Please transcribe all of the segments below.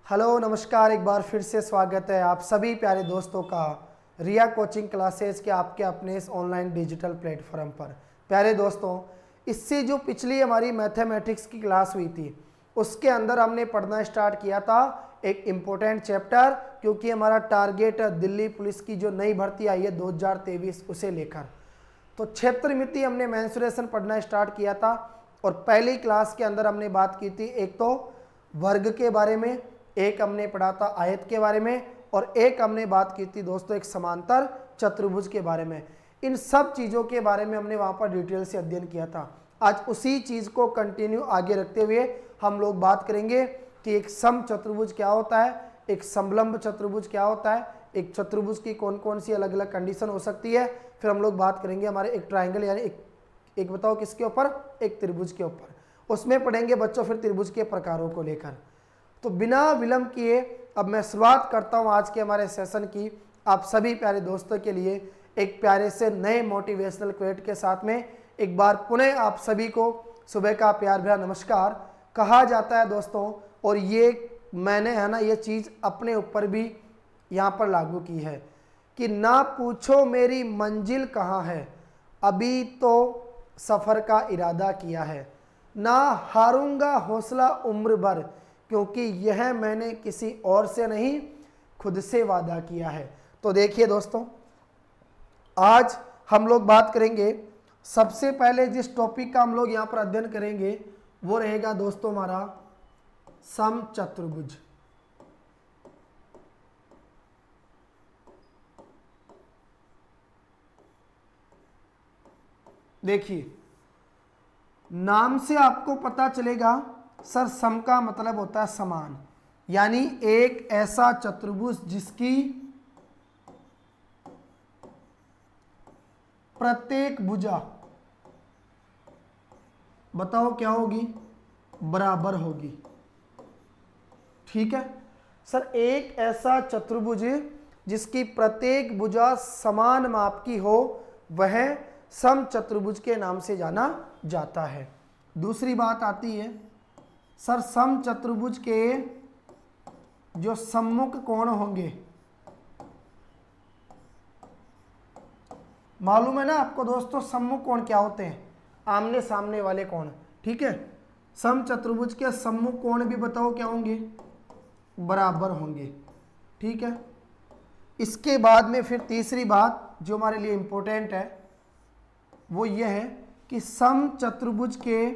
Hello नमस्कार, एक बार फिर से स्वागत है आप सभी प्यारे दोस्तों का रिया कोचिंग क्लासेस के आपके अपने इस ऑनलाइन डिजिटल प्लेटफॉर्म पर। प्यारे दोस्तों, इससे जो पिछली हमारी मैथमेटिक्स की क्लास हुई थी उसके अंदर हमने पढ़ना स्टार्ट किया था एक इम्पोर्टेंट चैप्टर, क्योंकि हमारा टारगेट है दिल्ली पुलिस की जो नई भर्ती आई है 2023 उसे लेकर। तो क्षेत्रमिति हमने मेंसुरेशन पढ़ना स्टार्ट किया था और पहली क्लास के अंदर हमने बात की थी एक तो वर्ग के बारे में, एक हमने पढ़ा था आयत के बारे में और एक हमने बात की थी दोस्तों एक समांतर चतुर्भुज के बारे में। इन सब चीज़ों के बारे में हमने वहाँ पर डिटेल से अध्ययन किया था। आज उसी चीज़ को कंटिन्यू आगे रखते हुए हम लोग बात करेंगे कि एक सम चतुर्भुज क्या होता है, एक समलंब चतुर्भुज क्या होता है, एक चतुर्भुज की कौन कौन सी अलग अलग कंडीशन हो सकती है। फिर हम लोग बात करेंगे हमारे एक ट्राइंगल यानी एक बताओ किसके ऊपर, एक त्रिभुज के ऊपर। उसमें पढ़ेंगे बच्चों फिर त्रिभुज के प्रकारों को लेकर। तो बिना विलंब किए अब मैं शुरुआत करता हूं आज के हमारे सेशन की आप सभी प्यारे दोस्तों के लिए एक प्यारे से नए मोटिवेशनल क्वेट के साथ में। एक बार पुनः आप सभी को सुबह का प्यार भरा नमस्कार कहा जाता है दोस्तों। और ये मैंने है ना ये चीज़ अपने ऊपर भी यहाँ पर लागू की है कि ना पूछो मेरी मंजिल कहाँ है, अभी तो सफ़र का इरादा किया है, ना हारूंगा हौसला उम्र भर, क्योंकि यह मैंने किसी और से नहीं खुद से वादा किया है। तो देखिए दोस्तों, आज हम लोग बात करेंगे सबसे पहले जिस टॉपिक का हम लोग यहाँ पर अध्ययन करेंगे वो रहेगा दोस्तों हमारा समचतुर्भुज। देखिए, नाम से आपको पता चलेगा सर सम का मतलब होता है समान, यानी एक ऐसा चतुर्भुज जिसकी प्रत्येक भुजा बताओ क्या होगी, बराबर होगी। ठीक है सर, एक ऐसा चतुर्भुज जिसकी प्रत्येक भुजा समान माप की हो वह सम चतुर्भुज के नाम से जाना जाता है। दूसरी बात आती है सर सम चतुर्भुज के जो सम्मुख कोण होंगे, मालूम है ना आपको दोस्तों सम्मुख कोण क्या होते हैं, आमने सामने वाले कोण। ठीक है, सम चतुर्भुज के सम्मुख कोण भी बताओ क्या होंगे, बराबर होंगे। ठीक है, इसके बाद में फिर तीसरी बात जो हमारे लिए इंपॉर्टेंट है वो ये है कि सम चतुर्भुज के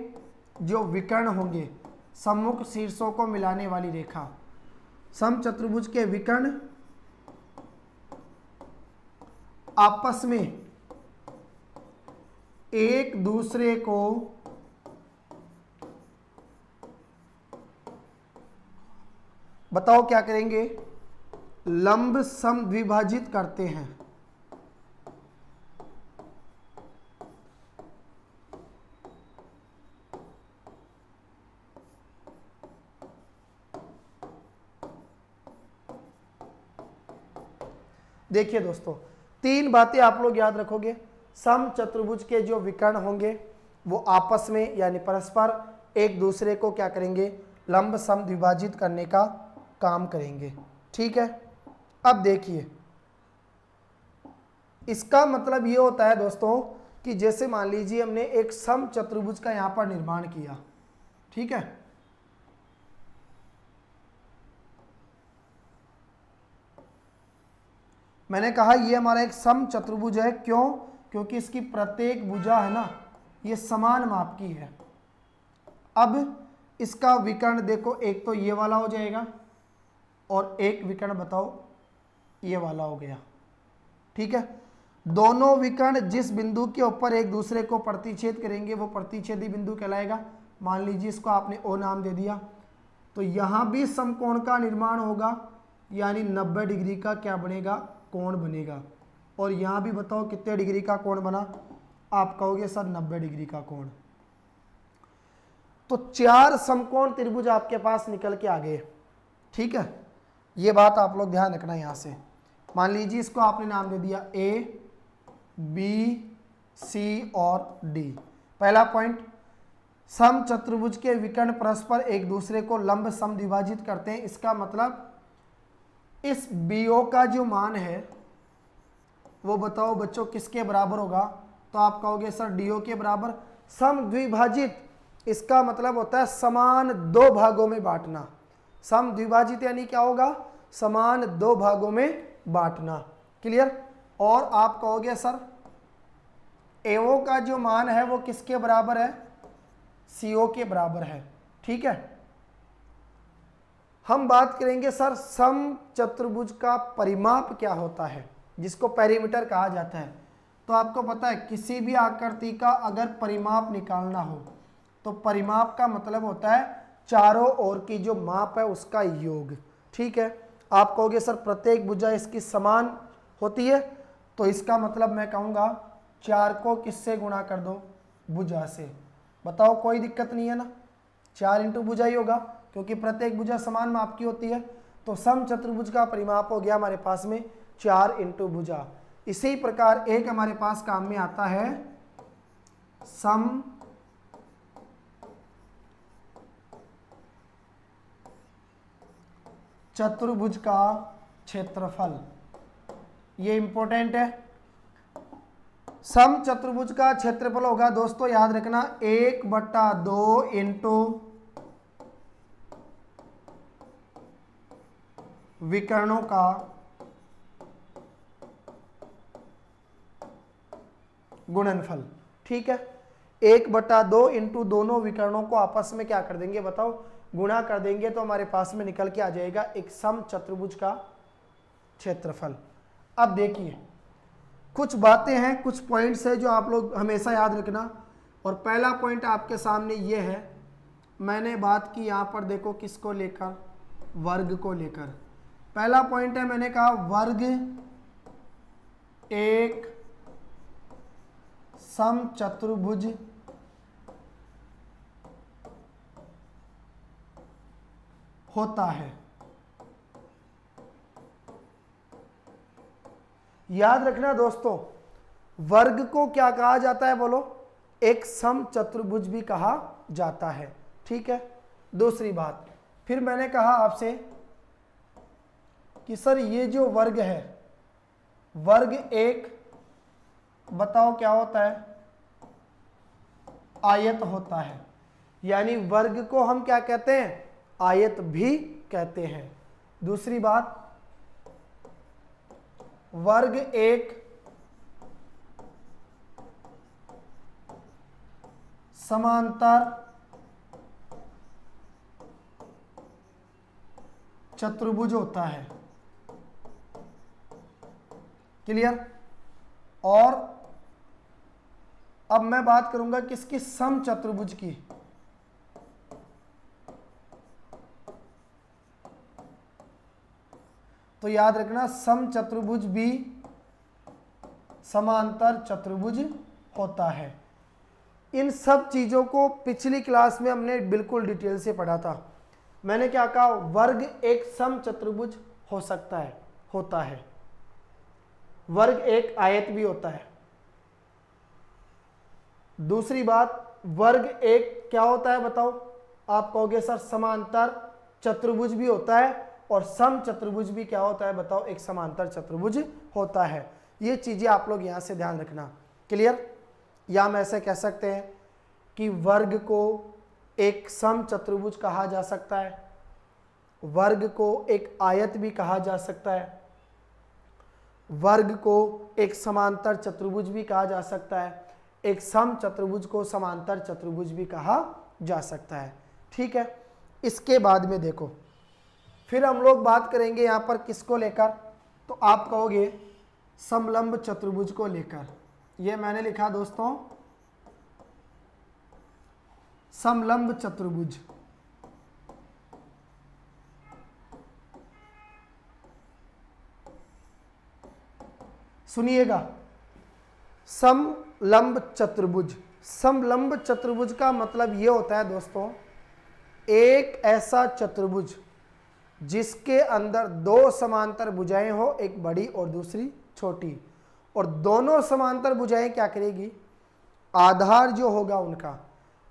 जो विकर्ण होंगे, सम्मुख शीर्षों को मिलाने वाली रेखा, सम चतुर्भुज के विकर्ण आपस में एक दूसरे को बताओ क्या करेंगे, लंब समद्विभाजित करते हैं। देखिए दोस्तों, तीन बातें आप लोग याद रखोगे। सम चतुर्भुज के जो विकर्ण होंगे वो आपस में यानी परस्पर एक दूसरे को क्या करेंगे, लंब समद्विभाजित करने का काम करेंगे। ठीक है, अब देखिए इसका मतलब ये होता है दोस्तों कि जैसे मान लीजिए हमने एक सम चतुर्भुज का यहां पर निर्माण किया। ठीक है, मैंने कहा ये हमारा एक सम चतुर्भुज है, क्यों, क्योंकि इसकी प्रत्येक भुजा है ना ये समान माप की है। अब इसका विकर्ण देखो, एक तो ये वाला हो जाएगा और एक विकर्ण बताओ ये वाला हो गया। ठीक है, दोनों विकर्ण जिस बिंदु के ऊपर एक दूसरे को प्रतिच्छेद करेंगे वो प्रतिच्छेदी बिंदु कहलाएगा। मान लीजिए इसको आपने ओ नाम दे दिया, तो यहाँ भी समकोण का निर्माण होगा, यानी 90 डिग्री का क्या बनेगा, कोण बनेगा। और यहाँ भी बताओ कितने डिग्री का कोण बना, आप कहोगे सर 90 डिग्री का कोण। तो चार समकोण त्रिभुज आपके पास निकल के आ गए। ठीक है, ये बात आप लोग ध्यान रखना। यहाँ से मान लीजिए इसको आपने नाम दे दिया ए बी सी और डी। पहला पॉइंट, सम चतुर्भुज के विकर्ण परस्पर एक दूसरे को लंब समद्विभाजित करते हैं। इसका मतलब इस BO का जो मान है वो बताओ बच्चों किसके बराबर होगा? तो आप कहोगे सर DO के बराबर। समद्विभाजित इसका मतलब होता है समान दो भागों में बांटना। समद्विभाजित यानी क्या होगा? समान दो भागों में बांटना। क्लियर? और आप कहोगे सर AO का जो मान है वो किसके बराबर है? CO के बराबर है। ठीक है, हम बात करेंगे सर सम चतुर्भुज का परिमाप क्या होता है, जिसको पेरीमीटर कहा जाता है। तो आपको पता है किसी भी आकृति का अगर परिमाप निकालना हो तो परिमाप का मतलब होता है चारों ओर की जो माप है उसका योग। ठीक है, आप कहोगे सर प्रत्येक भुजा इसकी समान होती है, तो इसका मतलब मैं कहूँगा 4 को किससे गुणा कर दो? भुजा से। बताओ कोई दिक्कत नहीं है ना? 4 इंटू भुजा ही होगा क्योंकि प्रत्येक भुजा समान माप की होती है। तो सम चतुर्भुज का परिमाप हो गया हमारे पास में 4 इंटू भुजा। इसी प्रकार एक हमारे पास काम में आता है सम चतुर्भुज का क्षेत्रफल। ये इंपॉर्टेंट है। सम चतुर्भुज का क्षेत्रफल होगा दोस्तों, याद रखना 1/2 इंटू विकर्णों का गुणनफल। ठीक है, 1/2 इंटू दोनों विकर्णों को आपस में क्या कर देंगे बताओ? गुणा कर देंगे तो हमारे पास में निकल के आ जाएगा एक सम चतुर्भुज का क्षेत्रफल। अब देखिए कुछ बातें हैं, कुछ पॉइंट्स है जो आप लोग हमेशा याद रखना। और पहला पॉइंट आपके सामने ये है, मैंने बात की यहाँ पर देखो किसको लेकर? वर्ग को लेकर। पहला पॉइंट है, मैंने कहा वर्ग एक सम चतुर्भुज होता है। याद रखना दोस्तों, वर्ग को क्या कहा जाता है बोलो? एक सम चतुर्भुज भी कहा जाता है। ठीक है, दूसरी बात फिर मैंने कहा आपसे कि सर ये जो वर्ग है, वर्ग एक बताओ क्या होता है? आयत होता है। यानी वर्ग को हम क्या कहते हैं? आयत भी कहते हैं। दूसरी बात, वर्ग एक समांतर चतुर्भुज होता है। क्लियर? और अब मैं बात करूंगा किसकी? सम चतुर्भुज की। तो याद रखना सम चतुर्भुज भी समांतर चतुर्भुज होता है। इन सब चीजों को पिछली क्लास में हमने बिल्कुल डिटेल से पढ़ा था। मैंने क्या कहा? वर्ग एक सम चतुर्भुज हो सकता है, होता है। वर्ग एक आयत भी होता है। दूसरी बात, वर्ग एक क्या होता है बताओ? आप कहोगे सर समांतर चतुर्भुज भी होता है। और सम चतुर्भुज भी क्या होता है बताओ? एक समांतर चतुर्भुज होता है। ये चीजें आप लोग यहां से ध्यान रखना। क्लियर? या हम ऐसे कह सकते हैं कि वर्ग को एक सम चतुर्भुज कहा जा सकता है, वर्ग को एक आयत भी कहा जा सकता है, वर्ग को एक समांतर चतुर्भुज भी कहा जा सकता है, एक सम चतुर्भुज को समांतर चतुर्भुज भी कहा जा सकता है। ठीक है, इसके बाद में देखो फिर हम लोग बात करेंगे यहां पर किसको लेकर? तो आप कहोगे समलंब चतुर्भुज को लेकर। ये मैंने लिखा दोस्तों समलंब चतुर्भुज। सुनिएगा, समलंब चतुर्भुज। समलंब चतुर्भुज का मतलब ये होता है दोस्तों, एक ऐसा चतुर्भुज जिसके अंदर दो समांतर भुजाएं हो, एक बड़ी और दूसरी छोटी, और दोनों समांतर भुजाएं क्या करेगी? आधार जो होगा उनका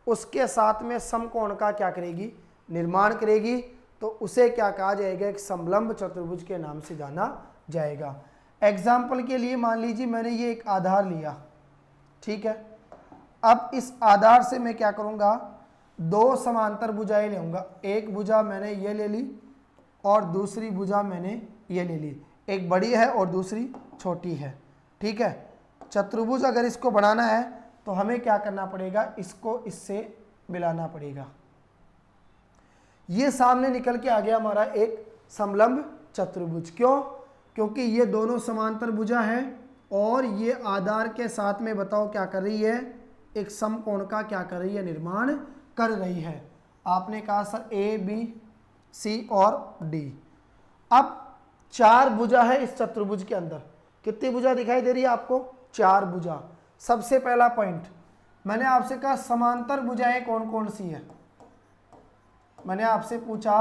उसके साथ में समकोण का क्या करेगी, निर्माण करेगी, तो उसे क्या कहा जाएगा, एक समलंब चतुर्भुज के नाम से जाना जाएगा। एग्जाम्पल के लिए मान लीजिए मैंने ये एक आधार लिया, ठीक है। अब इस आधार से मैं क्या करूँगा, दो समांतर भुजाएं लूँगा। एक भुजा मैंने ये ले ली और दूसरी भुजा मैंने ये ले ली, एक बड़ी है और दूसरी छोटी है, ठीक है। चतुर्भुज अगर इसको बनाना है तो हमें क्या करना पड़ेगा, इसको इससे मिलाना पड़ेगा। ये सामने निकल के आ गया हमारा एक समलंब चतुर्भुज। क्यों? क्योंकि ये दोनों समांतर भुजा है और ये आधार के साथ में बताओ क्या कर रही है, एक समकोण का क्या कर रही है, निर्माण कर रही है। आपने कहा सर ए बी सी और डी। अब चार भुजा है इस चतुर्भुज के अंदर। कितनी भुजा दिखाई दे रही है आपको, चार भुजा। सबसे पहला पॉइंट मैंने आपसे कहा समांतर भुजाएं कौन कौन सी है। मैंने आपसे पूछा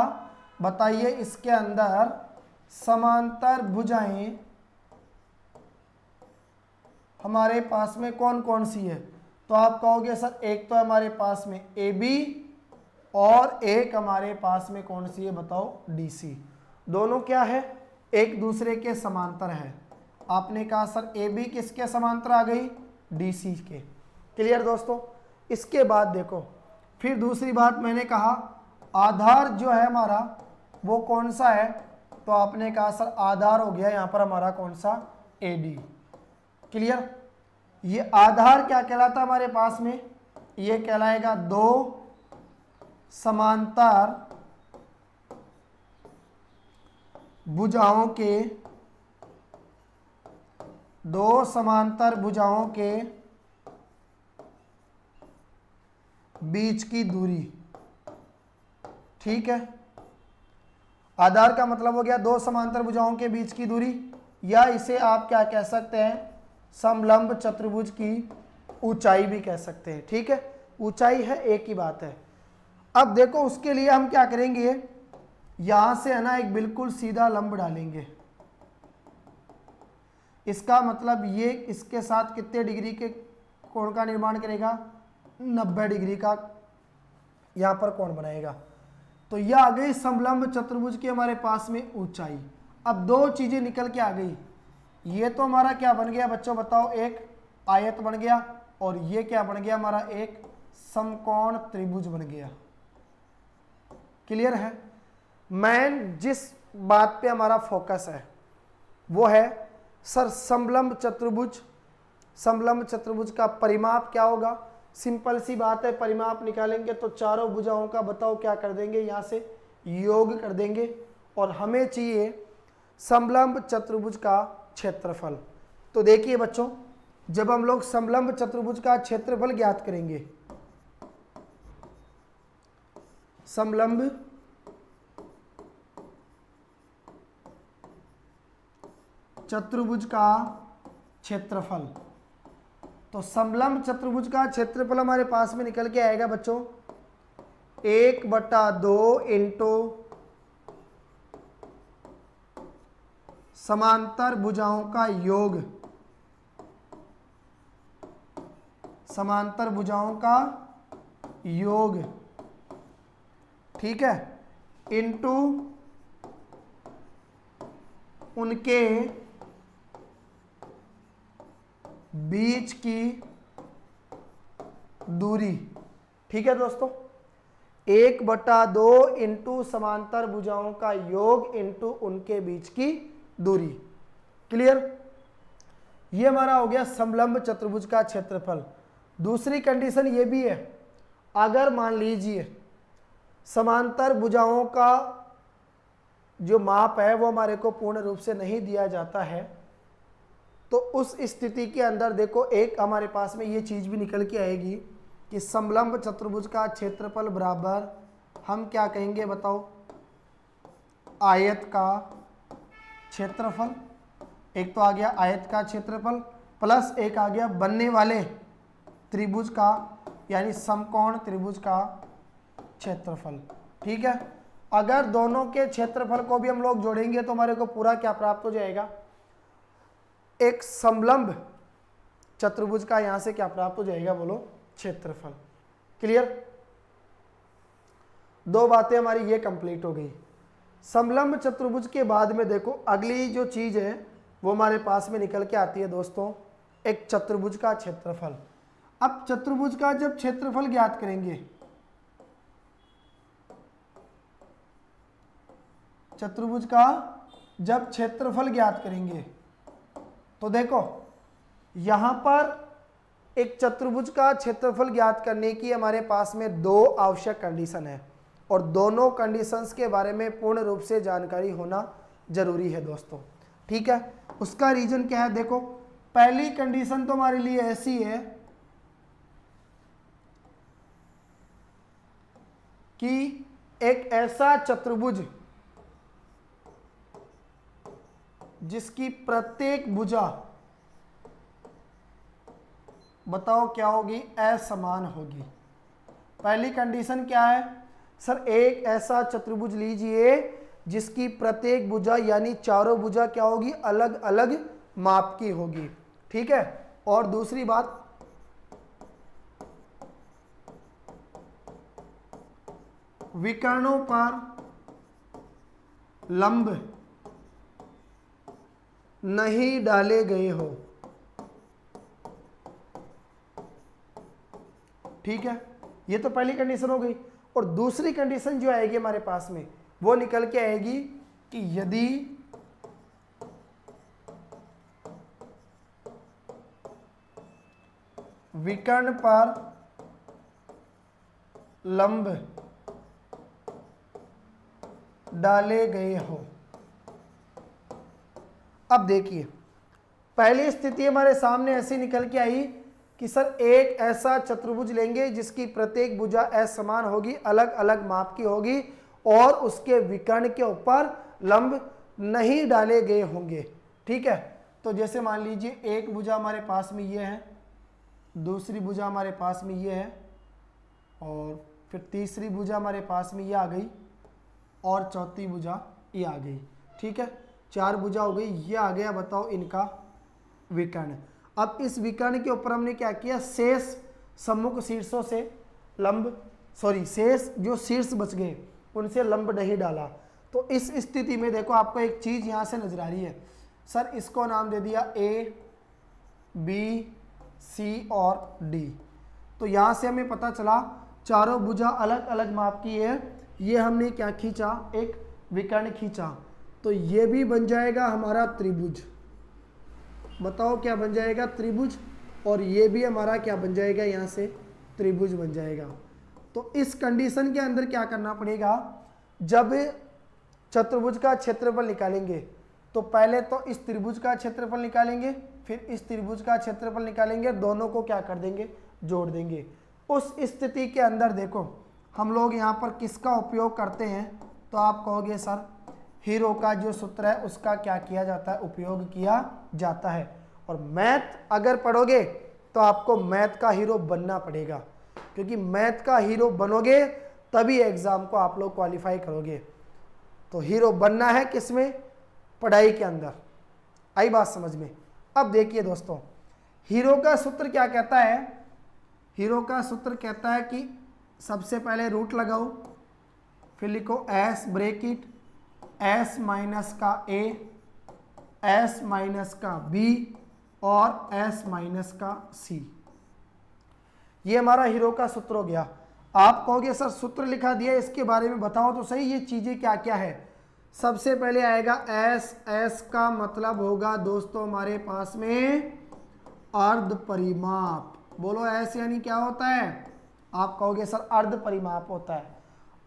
बताइए इसके अंदर समांतर भुजाएं हमारे पास में कौन कौन सी है। तो आप कहोगे सर एक तो हमारे पास में ए बी और एक हमारे पास में कौन सी है, बताओ डी सी। दोनों क्या है, एक दूसरे के समांतर है। आपने कहा सर ए बी किसके समांतर आ गई, डी सी के। क्लियर दोस्तों। इसके बाद देखो फिर दूसरी बात मैंने कहा आधार जो है हमारा वो कौन सा है, तो आपने कहा सर आधार हो गया यहाँ पर हमारा कौन सा, ए डी। क्लियर। ये आधार क्या कहलाता हमारे पास में, ये कहलाएगा दो समांतर भुजाओं के, दो समांतर भुजाओं के बीच की दूरी, ठीक है। आधार का मतलब हो गया दो समांतर भुजाओं के बीच की दूरी, या इसे आप क्या कह सकते हैं, समलंब चतुर्भुज की ऊंचाई भी कह सकते हैं, ठीक है। ऊंचाई है, एक ही बात है। अब देखो उसके लिए हम क्या करेंगे, यहां से है ना एक बिल्कुल सीधा लंब डालेंगे। इसका मतलब ये इसके साथ कितने डिग्री के कोण का निर्माण करेगा, 90 डिग्री का यहां पर कोण बनाएगा। तो यह आ गई समलंब चतुर्भुज की हमारे पास में ऊंचाई। अब दो चीजें निकल के आ गई, ये तो हमारा क्या बन गया बच्चों बताओ, एक आयत बन गया, और ये क्या बन गया हमारा, एक समकोण त्रिभुज बन गया। क्लियर है। मेन जिस बात पे हमारा फोकस है वो है सर समलंब चतुर्भुज। समलंब चतुर्भुज का परिमाप क्या होगा, सिंपल सी बात है, परिमाप निकालेंगे तो चारों भुजाओं का बताओ क्या कर देंगे, यहाँ से योग कर देंगे, और हमें चाहिए समलंब चतुर्भुज का क्षेत्रफल। तो देखिए बच्चों, जब हम लोग समलंब चतुर्भुज का क्षेत्रफल ज्ञात करेंगे, समलंब चतुर्भुज का क्षेत्रफल, तो समलंब चतुर्भुज का क्षेत्रफल हमारे पास में निकल के आएगा बच्चों 1/2 इंटू समांतर भुजाओं का योग, समांतर भुजाओं का योग, ठीक है, इंटू उनके बीच की दूरी। ठीक है दोस्तों, 1/2 इंटू समांतर भुजाओं का योग इंटू उनके बीच की दूरी। क्लियर। ये हमारा हो गया समलंब चतुर्भुज का क्षेत्रफल। दूसरी कंडीशन ये भी है, अगर मान लीजिए समांतर भुजाओं का जो माप है वो हमारे को पूर्ण रूप से नहीं दिया जाता है, तो उस स्थिति के अंदर देखो एक हमारे पास में ये चीज भी निकल के आएगी कि समलंब चतुर्भुज का क्षेत्रफल बराबर हम क्या कहेंगे बताओ, आयत का क्षेत्रफल। एक तो आ गया आयत का क्षेत्रफल प्लस एक आ गया बनने वाले त्रिभुज का यानी समकोण त्रिभुज का क्षेत्रफल। ठीक है, अगर दोनों के क्षेत्रफल को भी हम लोग जोड़ेंगे तो हमारे को पूरा क्या प्राप्त हो जाएगा, एक समलंब चतुर्भुज का यहां से क्या प्राप्त हो जाएगा बोलो, क्षेत्रफल। क्लियर? दो बातें हमारी ये कंप्लीट हो गई। समलंब चतुर्भुज के बाद में देखो अगली जो चीज है वो हमारे पास में निकल के आती है दोस्तों, एक चतुर्भुज का क्षेत्रफल। अब चतुर्भुज का जब क्षेत्रफल ज्ञात करेंगे, चतुर्भुज का जब क्षेत्रफल ज्ञात करेंगे तो देखो यहां पर एक चतुर्भुज का क्षेत्रफल ज्ञात करने की हमारे पास में दो आवश्यक कंडीशन है और दोनों कंडीशंस के बारे में पूर्ण रूप से जानकारी होना जरूरी है दोस्तों। ठीक है, उसका रीजन क्या है? देखो पहली कंडीशन तो हमारे लिए ऐसी है कि एक ऐसा चतुर्भुज जिसकी प्रत्येक भुजा बताओ क्या होगी? असमान होगी। पहली कंडीशन क्या है सर? एक ऐसा चतुर्भुज लीजिए जिसकी प्रत्येक भुजा यानी चारों भुजा क्या होगी? अलग अलग माप की होगी। ठीक है, और दूसरी बात विकर्णों पर लंब नहीं डाले गए हो। ठीक है, ये तो पहली कंडीशन हो गई। और दूसरी कंडीशन जो आएगी हमारे पास में वो निकल के आएगी कि यदि विकर्ण पर लंब डाले गए हो। अब देखिए पहली स्थिति हमारे सामने ऐसी निकल के आई कि सर एक ऐसा चतुर्भुज लेंगे जिसकी प्रत्येक भुजा असमान होगी, अलग अलग माप की होगी और उसके विकर्ण के ऊपर लंब नहीं डाले गए होंगे। ठीक है, तो जैसे मान लीजिए एक भुजा हमारे पास में ये है, दूसरी भुजा हमारे पास में ये है और फिर तीसरी भुजा हमारे पास में ये आ गई और चौथी भुजा ये आ गई। ठीक है, चार भुजा हो गई। ये आ गया बताओ इनका विकर्ण। अब इस विकर्ण के ऊपर हमने क्या किया? शेष सम्मुख शीर्षों से लंब शेष जो शीर्ष बच गए उनसे लंब नहीं डाला। तो इस स्थिति में देखो आपको एक चीज यहां से नजर आ रही है सर, इसको नाम दे दिया ए, बी, सी और डी। तो यहां से हमें पता चला चारों भुजा अलग अलग माप की है। ये हमने क्या खींचा? एक विकर्ण खींचा, तो ये भी बन जाएगा हमारा त्रिभुज। बताओ क्या बन जाएगा? त्रिभुज। और ये भी हमारा क्या बन जाएगा? यहाँ से त्रिभुज बन जाएगा। तो इस कंडीशन के अंदर क्या करना पड़ेगा? जब चतुर्भुज का क्षेत्रफल निकालेंगे तो पहले तो इस त्रिभुज का क्षेत्रफल निकालेंगे, फिर इस त्रिभुज का क्षेत्रफल निकालेंगे, दोनों को क्या कर देंगे? जोड़ देंगे। उस स्थिति के अंदर देखो हम लोग यहाँ पर किसका उपयोग करते हैं? तो आप कहोगे सर हीरो का जो सूत्र है उसका क्या किया जाता है? उपयोग किया जाता है। और मैथ अगर पढ़ोगे तो आपको मैथ का हीरो बनना पड़ेगा, क्योंकि मैथ का हीरो बनोगे तभी एग्जाम को आप लोग क्वालिफाई करोगे। तो हीरो बनना है किसमें? पढ़ाई के अंदर। आई बात समझ में? अब देखिए दोस्तों, हीरो का सूत्र क्या कहता है? हीरो का सूत्र कहता है कि सबसे पहले रूट लगाओ, फिर लिखो एस ब्रेकेट एस माइनस का ए, एस माइनस का बी और एस माइनस का सी। ये हमारा हीरो का सूत्र हो गया। आप कहोगे सर सूत्र लिखा दिया, इसके बारे में बताओ तो सही, ये चीजें क्या क्या है। सबसे पहले आएगा एस। एस का मतलब होगा दोस्तों हमारे पास में अर्ध परिमाप। बोलो एस यानी क्या होता है? आप कहोगे सर अर्ध परिमाप होता है।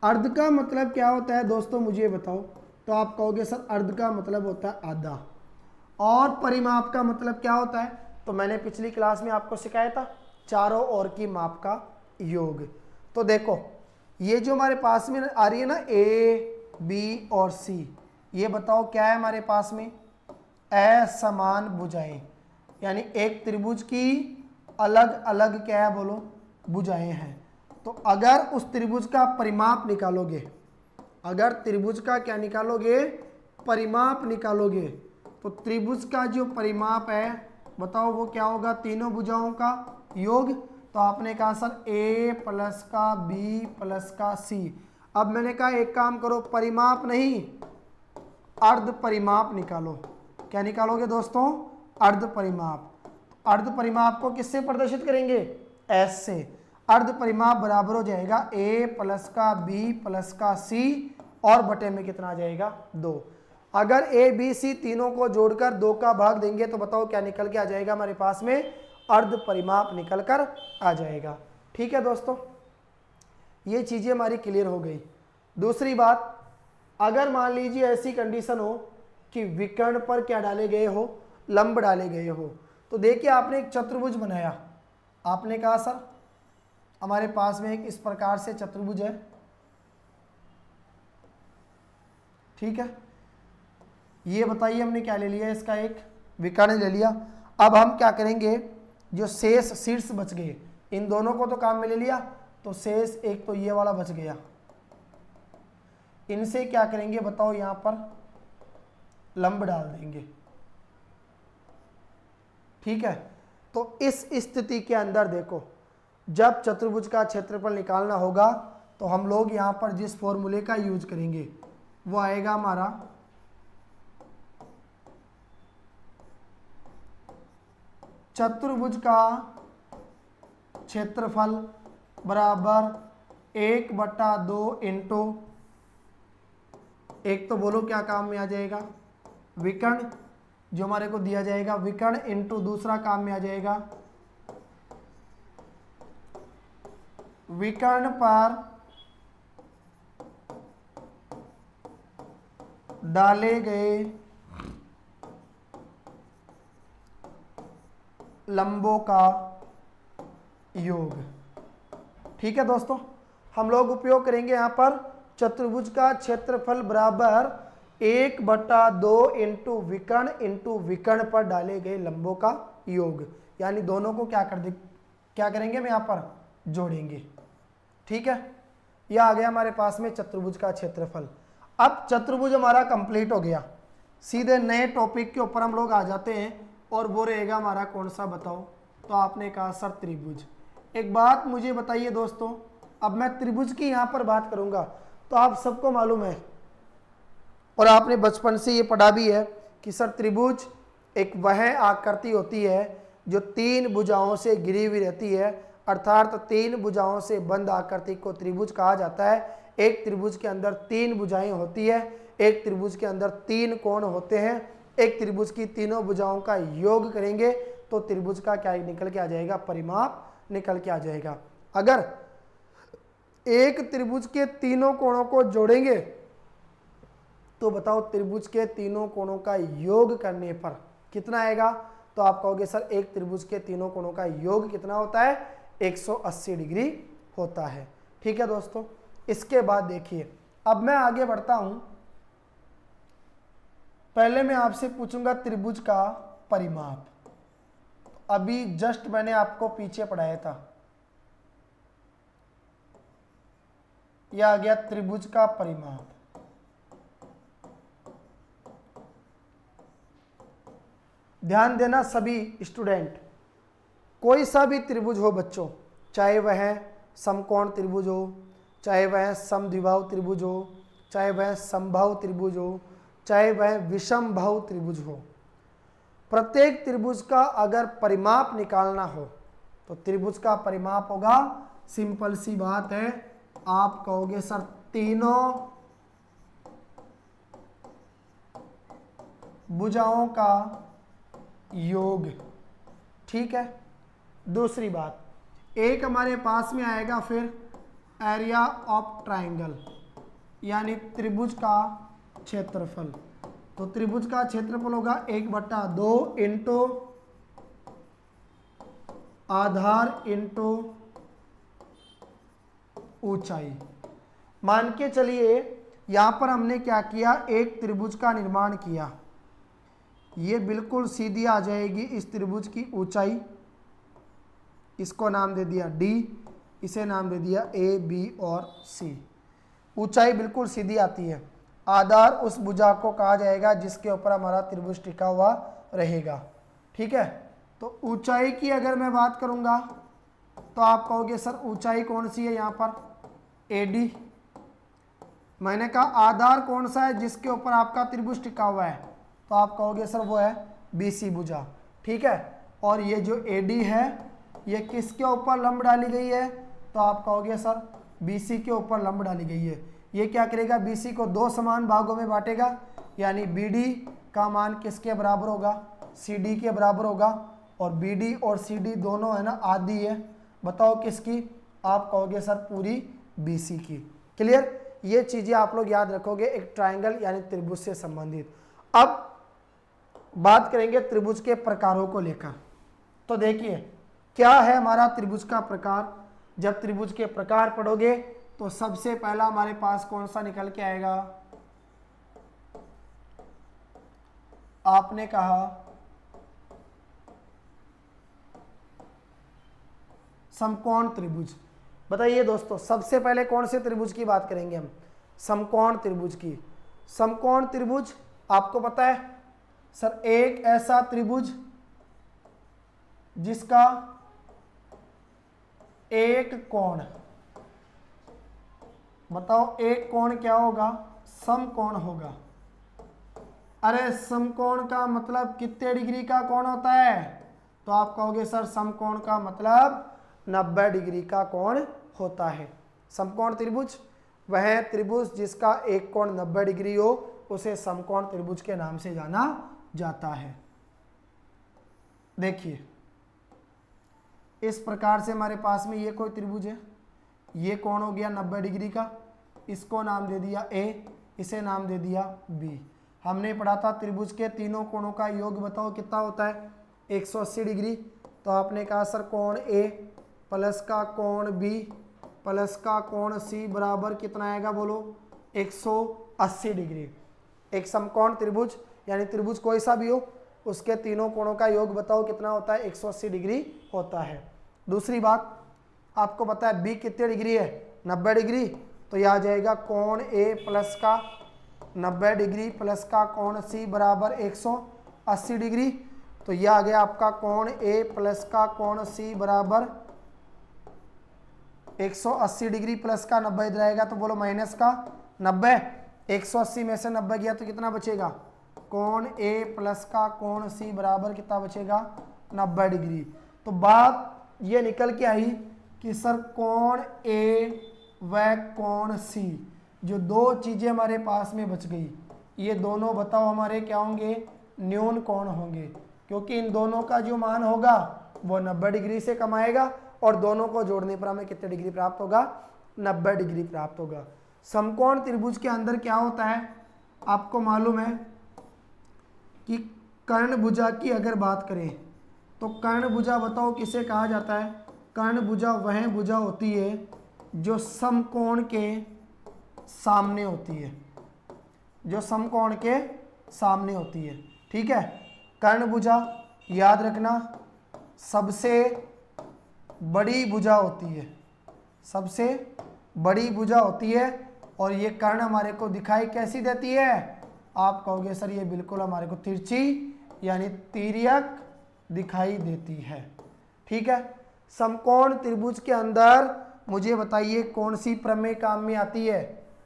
अर्ध का मतलब क्या होता है दोस्तों मुझे बताओ? तो आप कहोगे सर अर्ध का मतलब होता है आधा। और परिमाप का मतलब क्या होता है? तो मैंने पिछली क्लास में आपको सिखाया था, चारों ओर की माप का योग। तो देखो ये जो हमारे पास में आ रही है ना ए, बी और सी, ये बताओ क्या है हमारे पास में? असमान भुजाएं, यानी एक त्रिभुज की अलग अलग क्या है बोलो? भुजाएं हैं। तो अगर उस त्रिभुज का परिमाप निकालोगे, अगर त्रिभुज का क्या निकालोगे? परिमाप निकालोगे, तो त्रिभुज का जो परिमाप है बताओ वो क्या होगा? तीनों भुजाओं का योग। तो आपने कहा सर ए प्लस का बी प्लस का सी। अब मैंने कहा एक काम करो, परिमाप नहीं अर्ध परिमाप निकालो। क्या निकालोगे दोस्तों? अर्ध परिमाप। अर्ध परिमाप को किससे प्रदर्शित करेंगे? एस से। अर्ध परिमाप बराबर हो जाएगा ए प्लस का बी प्लस का सी और बटे में कितना आ जाएगा? 2। अगर ए बी सी तीनों को जोड़कर 2 का भाग देंगे तो बताओ क्या निकल के आ जाएगा हमारे पास में? अर्ध परिमाप निकल कर आ जाएगा। ठीक है दोस्तों, ये चीजें हमारी क्लियर हो गई। दूसरी बात, अगर मान लीजिए ऐसी कंडीशन हो कि विकर्ण पर क्या डाले गए हो? लंब डाले गए हो। तो देखिए आपने एक चतुर्भुज बनाया, आपने कहा सर हमारे पास में एक इस प्रकार से चतुर्भुज है, ठीक है। ये बताइए हमने क्या ले लिया? इसका एक विकर्ण ले लिया। अब हम क्या करेंगे, जो शेष शीर्ष बच गए, इन दोनों को तो काम में ले लिया, तो शेष एक तो ये वाला बच गया, इनसे क्या करेंगे बताओ? यहां पर लंब डाल देंगे, ठीक है। तो इस स्थिति के अंदर देखो, जब चतुर्भुज का क्षेत्रफल निकालना होगा तो हम लोग यहां पर जिस फॉर्मूले का यूज करेंगे वो आएगा हमारा चतुर्भुज का क्षेत्रफल बराबर 1/2 इंटू, एक तो बोलो क्या काम में आ जाएगा? विकर्ण जो हमारे को दिया जाएगा, विकर्ण इंटू दूसरा काम में आ जाएगा विकर्ण पर डाले गए लंबों का योग। ठीक है दोस्तों, हम लोग उपयोग करेंगे यहां पर चतुर्भुज का क्षेत्रफल बराबर 1/2 इंटू विकर्ण पर डाले गए लंबों का योग, यानी दोनों को क्या करेंगे हम यहां पर जोड़ेंगे। ठीक है, यह आ गया हमारे पास में चतुर्भुज का क्षेत्रफल। अब चतुर्भुज हमारा कंप्लीट हो गया, सीधे नए टॉपिक के ऊपर हम लोग आ जाते हैं और वो रहेगा हमारा कौन सा बताओ? तो आपने कहा सर त्रिभुज। एक बात मुझे बताइए दोस्तों, अब मैं त्रिभुज की यहां पर बात करूंगा तो आप सबको मालूम है और आपने बचपन से ये पढ़ा भी है कि सर त्रिभुज एक वह आकृति होती है जो 3 भुजाओं से घिरी हुई रहती है, अर्थात 3 भुजाओं से बंद आकृति को त्रिभुज कहा जाता है। एक त्रिभुज के अंदर 3 भुजाएं होती है, एक त्रिभुज के अंदर 3 कोण होते हैं, एक त्रिभुज की तीनों भुजाओं का योग करेंगे तो त्रिभुज का क्या निकल के आ जाएगा? परिमाप निकल के आ जाएगा। अगर एक त्रिभुज के तीनों कोणों को जोड़ेंगे तो बताओ त्रिभुज के तीनों कोणों का योग करने पर कितना आएगा? तो आप कहोगे सर एक त्रिभुज के तीनों कोणों का योग कितना होता है? 180 डिग्री होता है। ठीक है दोस्तों, इसके बाद देखिए, अब मैं आगे बढ़ता हूं। पहले मैं आपसे पूछूंगा त्रिभुज का परिमाप। अभी जस्ट मैंने आपको पीछे पढ़ाया था, यह आ गया त्रिभुज का परिमाप। ध्यान देना सभी स्टूडेंट, कोई सा भी त्रिभुज हो बच्चों, चाहे वह समकोण त्रिभुज हो, चाहे वह समद्विबाहु त्रिभुज हो, चाहे वह समबाहु त्रिभुज हो, चाहे वह विषमबाहु त्रिभुज हो, प्रत्येक त्रिभुज का अगर परिमाप निकालना हो तो त्रिभुज का परिमाप होगा, सिंपल सी बात है, आप कहोगे सर तीनों भुजाओं का योग। ठीक है, दूसरी बात, एक हमारे पास में आएगा फिर एरिया ऑफ ट्राइंगल, यानी त्रिभुज का क्षेत्रफल। तो त्रिभुज का क्षेत्रफल होगा 1/2 इंटू आधार इंटू ऊंचाई। मान के चलिए यहां पर हमने क्या किया, एक त्रिभुज का निर्माण किया, ये बिल्कुल सीधी आ जाएगी इस त्रिभुज की ऊंचाई, इसको नाम दे दिया d, इसे नाम दे दिया a, b और c। ऊंचाई बिल्कुल सीधी आती है। आधार उस भुजा को कहा जाएगा जिसके ऊपर हमारा त्रिभुज टिका हुआ रहेगा। ठीक है, तो ऊंचाई की अगर मैं बात करूंगा तो आप कहोगे सर ऊंचाई कौन सी है यहाँ पर, AD। मैंने कहा आधार कौन सा है जिसके ऊपर आपका त्रिभुज टिका हुआ है, तो आप कहोगे सर वो है BC भुजा, ठीक है। और ये जो AD है ये किसके ऊपर लंब डाली गई है, तो आप कहोगे सर BC के ऊपर लंब डाली गई है। ये क्या करेगा, BC को दो समान भागों में बांटेगा, यानी BD का मान किसके बराबर होगा, CD के बराबर होगा। और BD और CD दोनों है ना आधी है, बताओ किसकी, आप कहोगे सर पूरी BC की। क्लियर, ये चीजें आप लोग याद रखोगे एक ट्रायंगल यानी त्रिभुज से संबंधित। अब बात करेंगे त्रिभुज के प्रकारों को लेकर। तो देखिए क्या है हमारा त्रिभुज का प्रकार। जब त्रिभुज के प्रकार पढ़ोगे तो सबसे पहला हमारे पास कौन सा निकल के आएगा, आपने कहा समकोण त्रिभुज। बताइए दोस्तों सबसे पहले कौन से त्रिभुज की बात करेंगे हम, समकोण त्रिभुज की। समकोण त्रिभुज आपको पता है सर एक ऐसा त्रिभुज जिसका एक कोण, बताओ एक कोण क्या होगा, समकोण होगा। अरे समकोण का मतलब कितने डिग्री का कोण होता है, तो आप कहोगे सर समकोण का मतलब 90 डिग्री का कोण होता है। समकोण त्रिभुज वह त्रिभुज जिसका एक कोण 90 डिग्री हो उसे समकोण त्रिभुज के नाम से जाना जाता है। देखिए इस प्रकार से हमारे पास में ये कोई त्रिभुज है, ये कोण हो गया 90 डिग्री का, इसको नाम दे दिया A, इसे नाम दे दिया B। हमने पढ़ा था त्रिभुज के तीनों कोणों का योग बताओ कितना होता है, 180 डिग्री। तो आपने कहा सर कोण A प्लस का कोण B प्लस का कोण C बराबर कितना आएगा, बोलो 180 डिग्री। एक समकोण त्रिभुज यानी त्रिभुज कोई सा भी हो उसके तीनों कोणों का योग बताओ कितना होता है, 180 डिग्री होता है। दूसरी बात आपको पता है B कितने डिग्री है, 90 डिग्री। तो यह आ जाएगा कोण A प्लस का 90 डिग्री प्लस का कोण C बराबर 180 डिग्री। तो यह आ गया आपका कोण A प्लस का कोण C बराबर 180 डिग्री प्लस का 90 इधर आएगा तो बोलो माइनस का 90। 180 में से 90 गया तो कितना बचेगा, कोण A प्लस का कोण C बराबर कितना बचेगा, 90 डिग्री। तो बात ये निकल के आई कि सर कोण A व कोण C जो दो चीजें हमारे पास में बच गई, ये दोनों बताओ हमारे क्या होंगे, न्यून कोण होंगे, क्योंकि इन दोनों का जो मान होगा वो 90 डिग्री से कम आएगा और दोनों को जोड़ने पर हमें कितने डिग्री प्राप्त होगा, 90 डिग्री प्राप्त होगा। समकोण त्रिभुज के अंदर क्या होता है आपको मालूम है कि कर्णभुजा की अगर बात करें तो कर्णभुजा बताओ किसे कहा जाता है, कर्णभुजा वह भुजा होती है जो समकोण के सामने होती है, जो समकोण के सामने होती है, ठीक है। कर्णभुजा याद रखना सबसे बड़ी भुजा होती है, सबसे बड़ी भुजा होती है। और ये कर्ण हमारे को दिखाई कैसी देती है, आप कहोगे सर ये बिल्कुल हमारे को तिरछी यानी तिर्यक दिखाई देती है, ठीक है। समकोण त्रिभुज के अंदर मुझे बताइए कौन सी प्रमेय काम में आती है,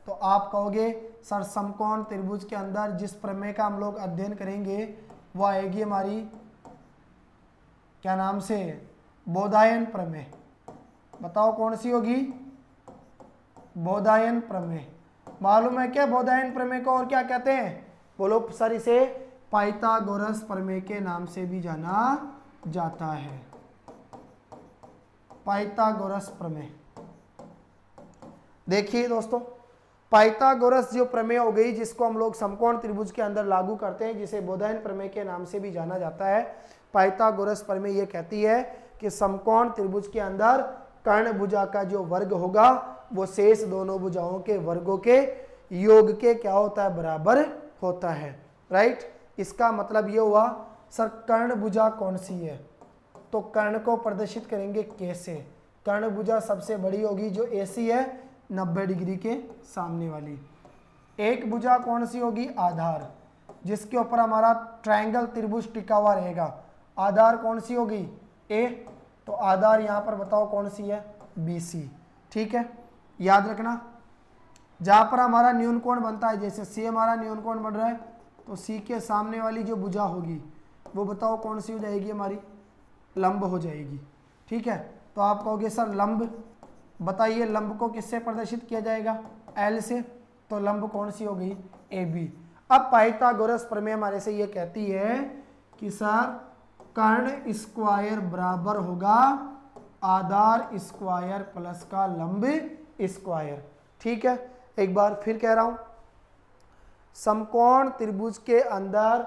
तो आप कहोगे सर समकोण त्रिभुज के अंदर जिस प्रमेय का हम लोग अध्ययन करेंगे वो आएगी हमारी क्या नाम से, बोधायन प्रमेय। बताओ कौन सी होगी, बोधायन प्रमेय। मालूम है क्या बोधायन प्रमेय को और क्या कहते हैं, बोलो सर इसे पाइथागोरस प्रमेय के नाम से भी जाना जाता है, पाइथागोरस प्रमेय। देखिए दोस्तों पाइथागोरस जो प्रमेय हो गई जिसको हम लोग समकोण त्रिभुज के अंदर लागू करते हैं, जिसे बोधायन प्रमेय के नाम से भी जाना जाता है। पाइथागोरस प्रमेय ये कहती है कि समकोण त्रिभुज के अंदर कर्णभुजा का जो वर्ग होगा वो शेष दोनों भुजाओं के वर्गों के योग के क्या होता है, बराबर होता है, राइट। इसका मतलब ये हुआ सर कर्णभुजा कौन सी है, तो कर्ण को प्रदर्शित करेंगे कैसे, कर्णभुजा सबसे बड़ी होगी जो AC है 90 डिग्री के सामने वाली। एक भुजा कौन सी होगी, आधार, जिसके ऊपर हमारा ट्रायंगल त्रिभुज टिका हुआ रहेगा। आधार कौन सी होगी, A। तो आधार यहाँ पर बताओ कौन सी है, BC। ठीक है, याद रखना जहाँ पर हमारा न्यून कोण बनता है, जैसे C हमारा न्यून कोण बन रहा है, तो C के सामने वाली जो भुजा होगी वो बताओ कौन सी हो जाएगी, हमारी लंब हो जाएगी। ठीक है, तो आप कहोगे सर लंब, बताइए लंब को किससे प्रदर्शित किया जाएगा, L से, तो लंब कौन सी हो गई, AB। अब पाइथागोरस प्रमेय हमारे से ये कहती है कि सर कर्ण स्क्वायर बराबर होगा आधार स्क्वायर प्लस का लंब स्क्वायर। ठीक है, एक बार फिर कह रहा हूं, समकोण त्रिभुज के अंदर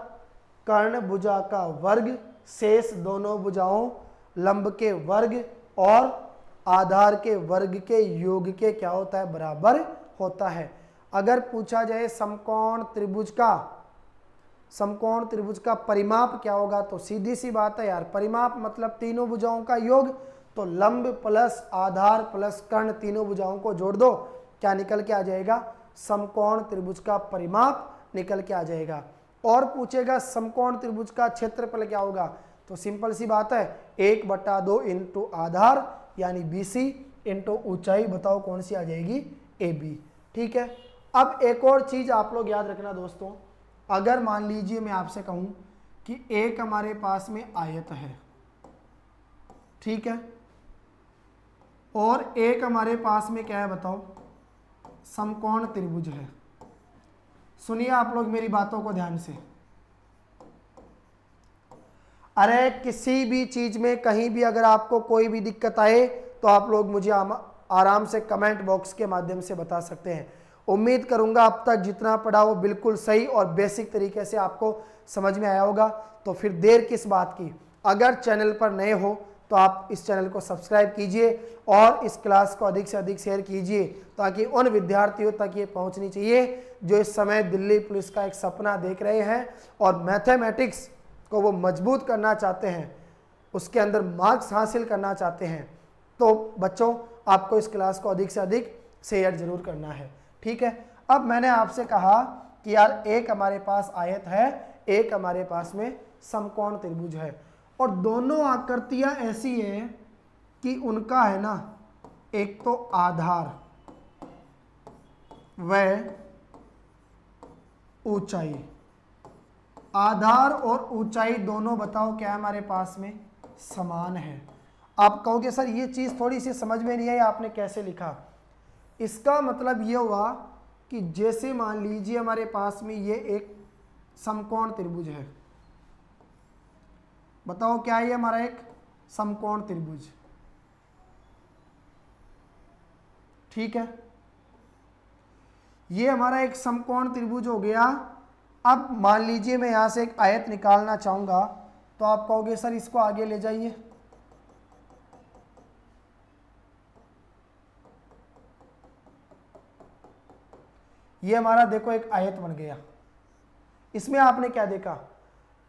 कर्ण भुजा का वर्ग शेष दोनों भुजाओं लंब के वर्ग और आधार के वर्ग के योग के क्या होता है, बराबर होता है। अगर पूछा जाए समकोण त्रिभुज का परिमाप क्या होगा, तो सीधी सी बात है यार, परिमाप मतलब तीनों भुजाओं का योग, तो लंब प्लस आधार प्लस कर्ण तीनों भुजाओं को जोड़ दो, क्या निकल के आ जाएगा, समकोण त्रिभुज का परिमाप निकल के आ जाएगा। और पूछेगा समकोण त्रिभुज का क्षेत्रफल क्या होगा, तो सिंपल सी बात है 1/2 इंटू आधार यानी BC इंटू ऊंचाई, बताओ कौन सी आ जाएगी, AB। ठीक है, अब एक और चीज आप लोग याद रखना दोस्तों, अगर मान लीजिए मैं आपसे कहूं कि एक हमारे पास में आयत है, ठीक है, और एक हमारे पास में क्या है बताओ, समकोण त्रिभुज है। सुनिए आप लोग मेरी बातों को ध्यान से, अरे किसी भी चीज में कहीं भी अगर आपको कोई भी दिक्कत आए तो आप लोग मुझे आराम से कमेंट बॉक्स के माध्यम से बता सकते हैं। उम्मीद करूंगा अब तक जितना पढ़ा वो बिल्कुल सही और बेसिक तरीके से आपको समझ में आया होगा। तो फिर देर किस बात की, अगर चैनल पर नए हो तो आप इस चैनल को सब्सक्राइब कीजिए और इस क्लास को अधिक से अधिक शेयर कीजिए, ताकि उन विद्यार्थियों तक ये पहुंचनी चाहिए जो इस समय दिल्ली पुलिस का एक सपना देख रहे हैं और मैथमेटिक्स को वो मजबूत करना चाहते हैं, उसके अंदर मार्क्स हासिल करना चाहते हैं। तो बच्चों आपको इस क्लास को अधिक से अधिक शेयर जरूर करना है। ठीक है, अब मैंने आपसे कहा कि यार एक हमारे पास आयत है, एक हमारे पास में समकोण त्रिभुज है, और दोनों आकृतियां ऐसी है कि उनका है ना, एक तो आधार व ऊंचाई, आधार और ऊंचाई दोनों बताओ क्या हमारे पास में समान है। आप कहोगे सर ये चीज थोड़ी सी समझ में नहीं आई, आपने कैसे लिखा। इसका मतलब ये हुआ कि जैसे मान लीजिए हमारे पास में ये एक समकोण त्रिभुज है, बताओ क्या है हमारा एक समकोण त्रिभुज, ठीक है, ये हमारा एक समकोण त्रिभुज हो गया। अब मान लीजिए मैं यहां से एक आयत निकालना चाहूंगा, तो आप कहोगे सर इसको आगे ले जाइए, ये हमारा देखो एक आयत बन गया। इसमें आपने क्या देखा,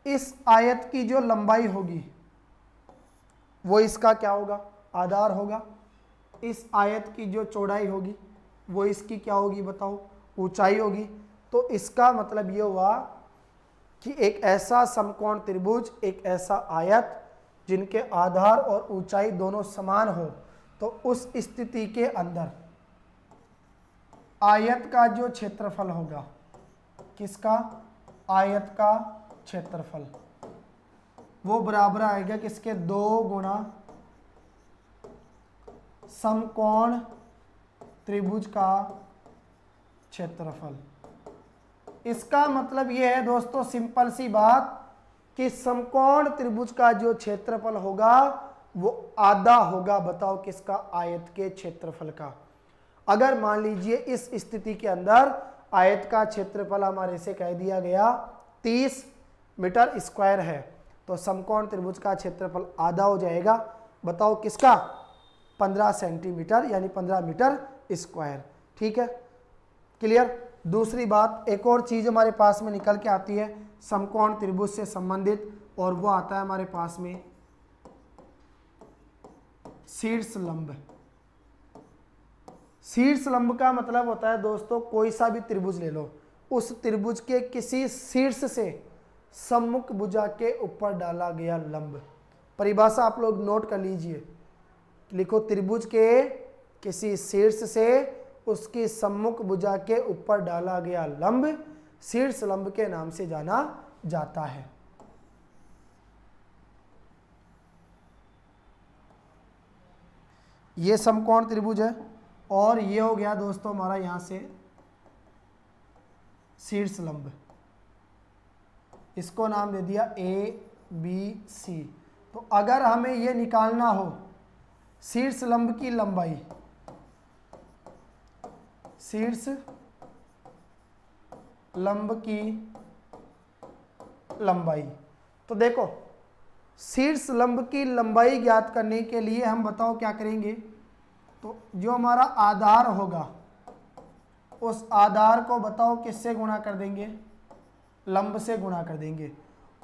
इस आयत की जो लंबाई होगी वो इसका क्या होगा, आधार होगा। इस आयत की जो चौड़ाई होगी वो इसकी क्या होगी, बताओ ऊंचाई होगी। तो इसका मतलब ये हुआ कि एक ऐसा समकोण त्रिभुज, एक ऐसा आयत जिनके आधार और ऊंचाई दोनों समान हो, तो उस स्थिति के अंदर आयत का जो क्षेत्रफल होगा, किसका, आयत का क्षेत्रफल, वो बराबर आएगा किसके, 2 गुणा समकोण त्रिभुज का क्षेत्रफल। इसका मतलब यह है दोस्तों, सिंपल सी बात, कि समकोण त्रिभुज का जो क्षेत्रफल होगा वो आधा होगा, बताओ किसका, आयत के क्षेत्रफल का। अगर मान लीजिए इस स्थिति के अंदर आयत का क्षेत्रफल हमारे से कह दिया गया 30 मीटर स्क्वायर है, तो समकोण त्रिभुज का क्षेत्रफल आधा हो जाएगा, बताओ किसका, 15 सेंटीमीटर यानी 15 मीटर स्क्वायर। ठीक है, क्लियर। दूसरी बात, एक और चीज हमारे पास में निकल के आती है समकोण त्रिभुज से संबंधित, और वो आता है हमारे पास में शीर्ष लंब। शीर्ष लंब का मतलब होता है दोस्तों, कोई सा भी त्रिभुज ले लो, उस त्रिभुज के किसी शीर्ष से सम्मुख भुजा के ऊपर डाला गया लंब, परिभाषा आप लोग नोट कर लीजिए, लिखो त्रिभुज के किसी शीर्ष से उसकी सम्मुख भुजा के ऊपर डाला गया लंब शीर्ष लंब के नाम से जाना जाता है। ये समकोण त्रिभुज है और ये हो गया दोस्तों हमारा यहां से शीर्ष लंब, इसको नाम दे दिया ए बी सी। तो अगर हमें ये निकालना हो शीर्ष लंब की लंबाई, शीर्ष लंब की लंबाई, तो देखो शीर्ष लंब की लंबाई ज्ञात करने के लिए हम बताओ क्या करेंगे, तो जो हमारा आधार होगा उस आधार को बताओ किससे गुणा कर देंगे, लंब से गुणा कर देंगे,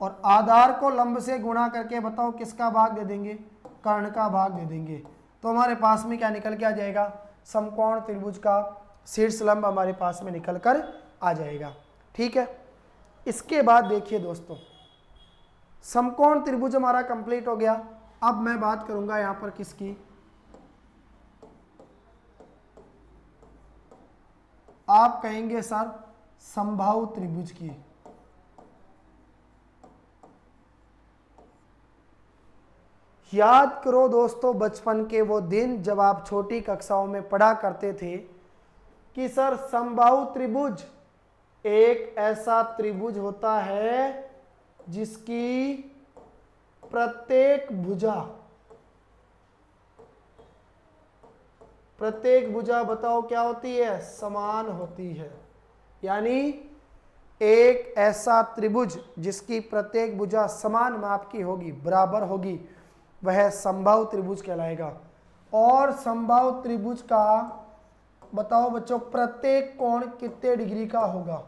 और आधार को लंब से गुणा करके बताओ किसका भाग दे देंगे, कर्ण का भाग दे देंगे। तो हमारे पास में क्या निकल के आ जाएगा, समकोण त्रिभुज का शीर्ष लंब हमारे पास में निकल कर आ जाएगा। ठीक है, इसके बाद देखिए दोस्तों समकोण त्रिभुज हमारा कंप्लीट हो गया। अब मैं बात करूंगा यहां पर किसकी, आप कहेंगे सर समबाहु त्रिभुज की। याद करो दोस्तों बचपन के वो दिन जब आप छोटी कक्षाओं में पढ़ा करते थे कि सर समबाहु त्रिभुज एक ऐसा त्रिभुज होता है जिसकी प्रत्येक भुजा बताओ क्या होती है, समान होती है। यानी एक ऐसा त्रिभुज जिसकी प्रत्येक भुजा समान माप की होगी, बराबर होगी, वह समबाहु त्रिभुज कहलाएगा। और समबाहु त्रिभुज का बताओ बच्चों प्रत्येक कोण कितने डिग्री का होगा।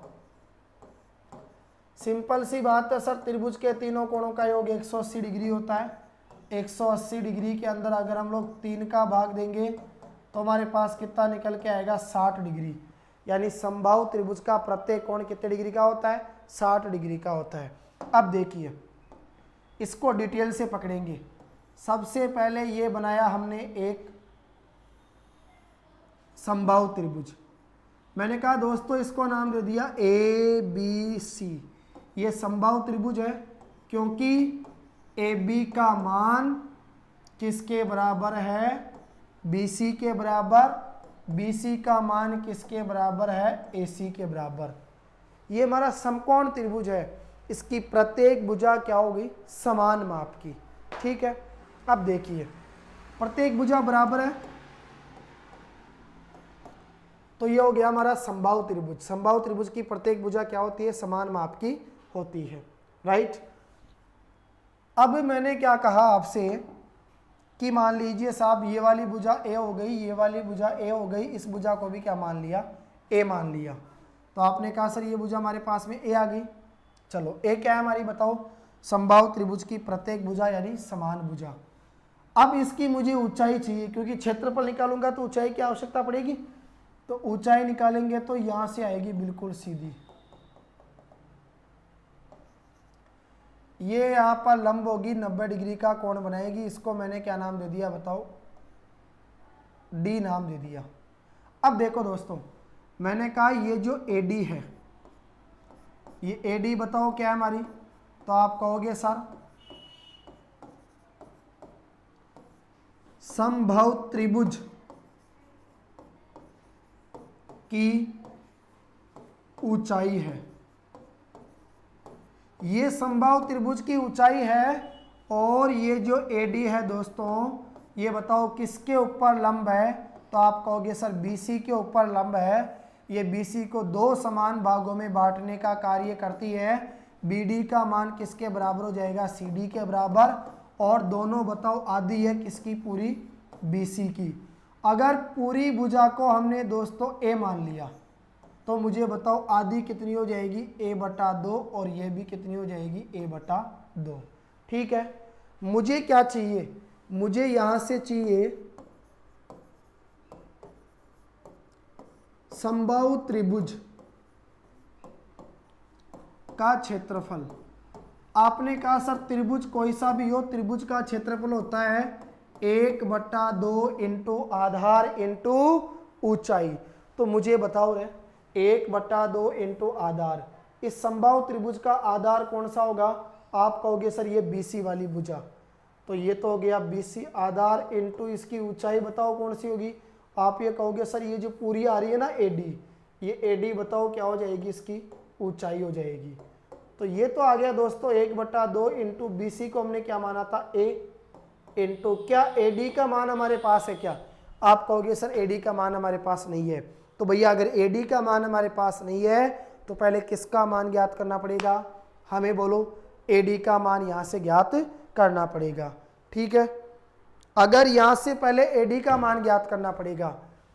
सिंपल सी बात है सर, त्रिभुज के तीनों कोणों का योग 180 डिग्री होता है। 180 डिग्री के अंदर अगर हम लोग 3 का भाग देंगे तो हमारे पास कितना निकल के आएगा, 60 डिग्री। यानी समबाहु त्रिभुज का प्रत्येक कोण कितने डिग्री का होता है, 60 डिग्री का होता है। अब देखिए इसको डिटेल से पकड़ेंगे। सबसे पहले ये बनाया हमने एक समबाहु त्रिभुज, मैंने कहा दोस्तों इसको नाम दे दिया ए बी सी। ये समबाहु त्रिभुज है क्योंकि ए बी का मान किसके बराबर है, बी सी के बराबर, बी सी का मान किसके बराबर है, ए सी के बराबर। ये हमारा समकोण त्रिभुज है, इसकी प्रत्येक भुजा क्या होगी, समान माप की। ठीक है, अब देखिए प्रत्येक भुजा बराबर है तो ये हो गया हमारा समबाहु त्रिभुज। समबाहु त्रिभुज की प्रत्येक भुजा क्या होती है, समान माप की होती है। राइट, अब मैंने क्या कहा आपसे कि मान लीजिए साहब ये वाली भुजा ए हो गई, ये वाली भुजा ए हो गई, इस भुजा को भी क्या मान लिया, ए मान लिया। तो आपने कहा सर ये भुजा हमारे पास में ए आ गई। चलो ए क्या है हमारी बताओ, समबाहु त्रिभुज की प्रत्येक भुजा यानी समान भुजा। अब इसकी मुझे ऊंचाई चाहिए क्योंकि क्षेत्रफल निकालूंगा तो ऊंचाई की आवश्यकता पड़ेगी। तो ऊंचाई निकालेंगे तो यहां से आएगी बिल्कुल सीधी, ये यहां पर लंब होगी, 90 डिग्री का कोण बनाएगी। इसको मैंने क्या नाम दे दिया बताओ, डी नाम दे दिया। अब देखो दोस्तों मैंने कहा ये जो एडी है, ये एडी बताओ क्या है हमारी, तो आप कहोगे सर समबाहु त्रिभुज की ऊंचाई है। ये समबाहु त्रिभुज की ऊंचाई है और ये जो एडी है दोस्तों ये बताओ किसके ऊपर लंब है, तो आप कहोगे सर बीसी के ऊपर लंब है। ये बीसी को दो समान भागों में बांटने का कार्य करती है। बीडी का मान किसके बराबर हो जाएगा, सीडी के बराबर, और दोनों बताओ आधी है किसकी, पूरी बीसी की। अगर पूरी भुजा को हमने दोस्तों ए मान लिया तो मुझे बताओ आधी कितनी हो जाएगी, a/2, और ये भी कितनी हो जाएगी, a/2। ठीक है, मुझे क्या चाहिए, मुझे यहां से चाहिए समबाहु त्रिभुज का क्षेत्रफल। आपने कहा सर त्रिभुज कोई सा भी हो, त्रिभुज का क्षेत्रफल होता है 1/2 इंटू आधार इंटू ऊंचाई। तो मुझे बताओ रे 1/2 इंटू आधार, इस समबाहु त्रिभुज का आधार कौन सा होगा? आप कहोगे सर ये बीसी वाली भुजा, तो ये तो हो गया बीसी आधार इंटू इसकी ऊंचाई बताओ कौन सी होगी? आप ये कहोगे सर ये जो पूरी आ रही है ना एडी, ये एडी बताओ क्या हो जाएगी? इसकी ऊंचाई हो जाएगी। तो ये तो आ गया दोस्तों 1/2 इंटू बीसी को हमने क्या माना था? ए इंटू क्या एडी का मान हमारे पास है क्या? आप कहोगे सर एडी का मान हमारे पास नहीं है। तो भैया अगर एडी का मान हमारे पास नहीं है तो पहले किसका मान ज्ञात करना पड़ेगा? हमें बोलो एडी का मान यहां से ज्ञात करना पड़ेगा। ठीक है, अगर यहां से पहले एडी का मान ज्ञात करना पड़ेगा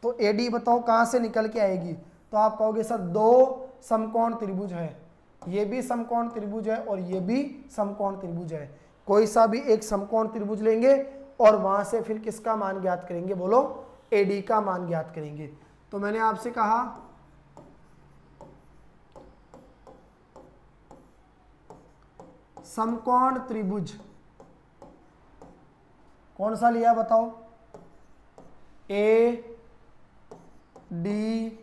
तो एडी बताओ कहां से निकल के आएगी? तो आप कहोगे सर दो समकोण त्रिभुज है, ये भी समकोण त्रिभुज है और ये भी समकोण त्रिभुज है। कोई सा भी एक समकोण त्रिभुज लेंगे और वहां से फिर किसका मान ज्ञात करेंगे? बोलो एडी का मान ज्ञात करेंगे। तो मैंने आपसे कहा समकोण त्रिभुज कौन सा लिया बताओ? ए डी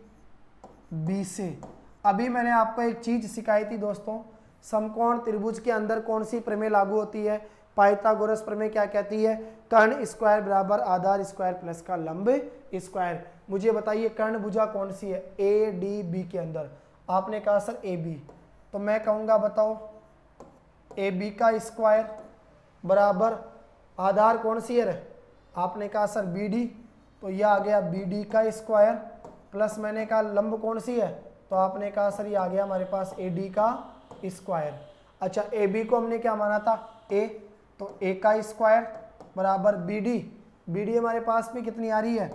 बी से। अभी मैंने आपको एक चीज सिखाई थी दोस्तों, समकोण त्रिभुज के अंदर कौन सी प्रमेय लागू होती है? पाइथागोरस प्रमेय क्या कहती है? कर्ण स्क्वायर बराबर आधार स्क्वायर प्लस का लंब स्क्वायर। मुझे बताइए कर्ण भुजा कौन सी है ए डी बी के अंदर? आपने कहा सर ए बी, तो मैं कहूंगा बताओ ए बी का स्क्वायर बराबर आधार कौन सी है? आपने कहा सर बी डी, तो यह आ गया बी डी का स्क्वायर प्लस मैंने कहा लंब कौन सी है? तो आपने कहा सर ये आ गया हमारे पास ए डी का स्क्वायर। अच्छा ए बी को हमने क्या माना था? ए, तो ए का स्क्वायर बराबर बी डी, बी डी हमारे पास में कितनी आ रही है?